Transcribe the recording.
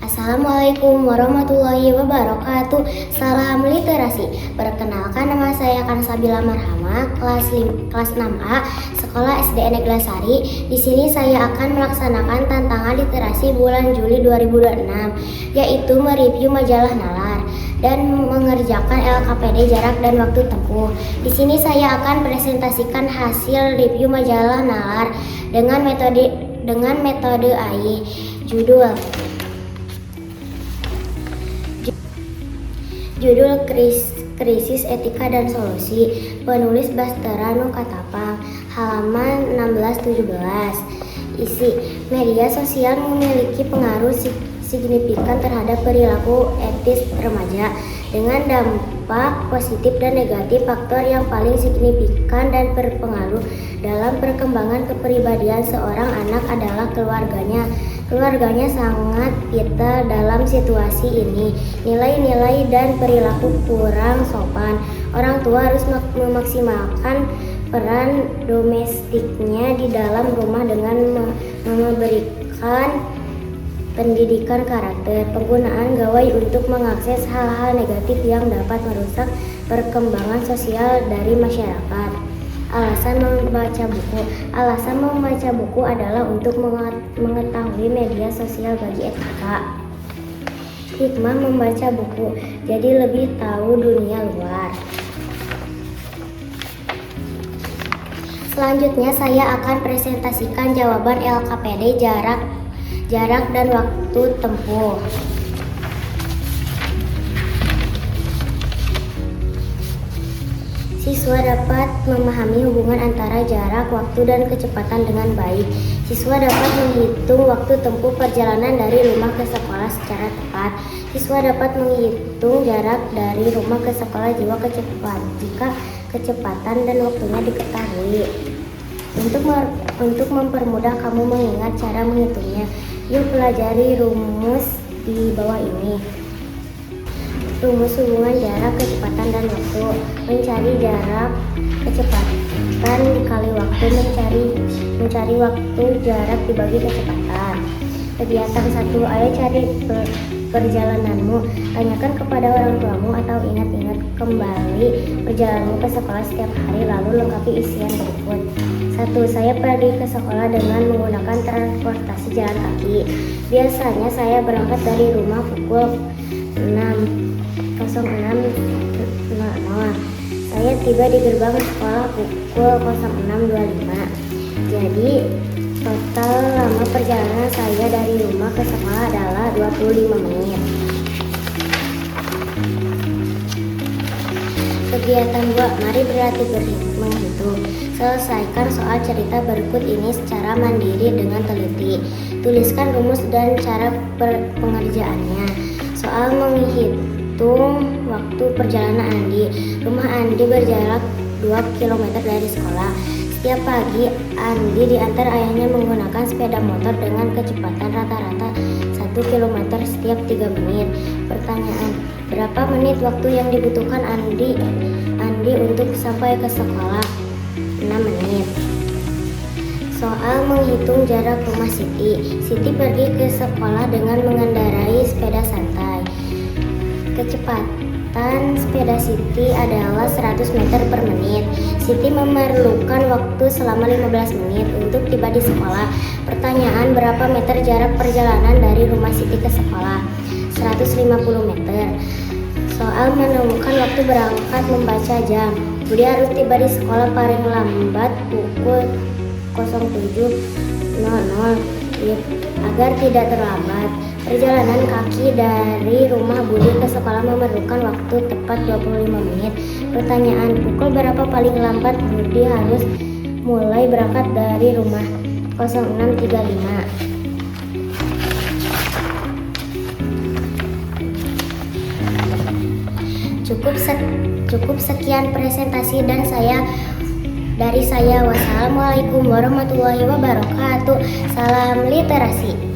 Assalamualaikum warahmatullahi wabarakatuh. Salam literasi. Perkenalkan, nama saya Kansabila Marhama, kelas 6A, Sekolah SD Negeri Sari. Di sini saya akan melaksanakan tantangan literasi bulan Juli 2026, yaitu mereview majalah Nalar dan mengerjakan LKPD jarak dan waktu tempuh. Di sini saya akan presentasikan hasil review majalah Nalar dengan metode AI. Judul Krisis Etika dan Solusi. Penulis Bastera Nukatapang. Halaman 16-17. Isi: media sosial memiliki pengaruh signifikan terhadap perilaku etis remaja dengan dampak positif dan negatif. Faktor yang paling signifikan dan berpengaruh dalam perkembangan kepribadian seorang anak adalah keluarganya. Keluarganya sangat vital dalam situasi ini. Nilai-nilai dan perilaku kurang sopan. Orang tua harus memaksimalkan peran domestiknya di dalam rumah dengan memberikan pendidikan karakter. Penggunaan gawai untuk mengakses hal-hal negatif yang dapat merusak perkembangan sosial dari masyarakat. Alasan membaca buku. Alasan membaca buku adalah untuk mengetahui media sosial bagi etika. Hikmah membaca buku, jadi lebih tahu dunia luar. Selanjutnya saya akan presentasikan jawaban LKPD jarak dan waktu tempuh. Siswa dapat memahami hubungan antara jarak, waktu, dan kecepatan dengan baik. Siswa dapat menghitung waktu tempuh perjalanan dari rumah ke sekolah secara tepat. Siswa dapat menghitung jarak dari rumah ke sekolah jika kecepatan dan waktunya diketahui. Untuk mempermudah kamu mengingat cara menghitungnya, yuk pelajari rumus di bawah ini. Rumus hubungan jarak, kecepatan, dan waktu. Mencari jarak, kecepatan dikali waktu. Mencari waktu, jarak dibagi kecepatan. Kegiatan 1. Ayo cari perjalananmu. Tanyakan kepada orang tuamu atau ingat-ingat kembali perjalananmu ke sekolah setiap hari, lalu lengkapi isian berikut. 1. Saya pergi ke sekolah dengan menggunakan transportasi jalan kaki. Biasanya saya berangkat dari rumah pukul 06.00. Saya tiba di gerbang sekolah pukul 06.25. Jadi total lama perjalanan saya dari rumah ke sekolah adalah 25 menit. Kegiatan 2. Mari berlatih menghitung. Selesaikan soal cerita berikut ini secara mandiri dengan teliti. Tuliskan rumus dan cara pengerjaannya. Soal menghitung waktu perjalanan Andi. Rumah Andi berjarak 2 km dari sekolah. Setiap pagi, Andi diantar ayahnya menggunakan sepeda motor dengan kecepatan rata-rata 1 km setiap 3 menit. Pertanyaan: berapa menit waktu yang dibutuhkan Andi untuk sampai ke sekolah? 6 menit. Soal menghitung jarak rumah Siti. Siti pergi ke sekolah dengan mengendarai sepeda santai. Kecepatan sepeda Siti adalah 100 meter per menit. Siti memerlukan waktu selama 15 menit untuk tiba di sekolah. Pertanyaan: berapa meter jarak perjalanan dari rumah Siti ke sekolah? 150 meter. Soal menemukan waktu berangkat membaca jam. Budi harus tiba di sekolah paling lambat pukul 07.00 agar tidak terlambat. Perjalanan kaki dari rumah Budi ke sekolah memerlukan waktu tepat 25 menit. Pertanyaan, pukul berapa paling lambat Budi harus mulai berangkat dari rumah? 06.35. Cukup sekian presentasi dari saya. Wassalamualaikum warahmatullahi wabarakatuh. Salam literasi.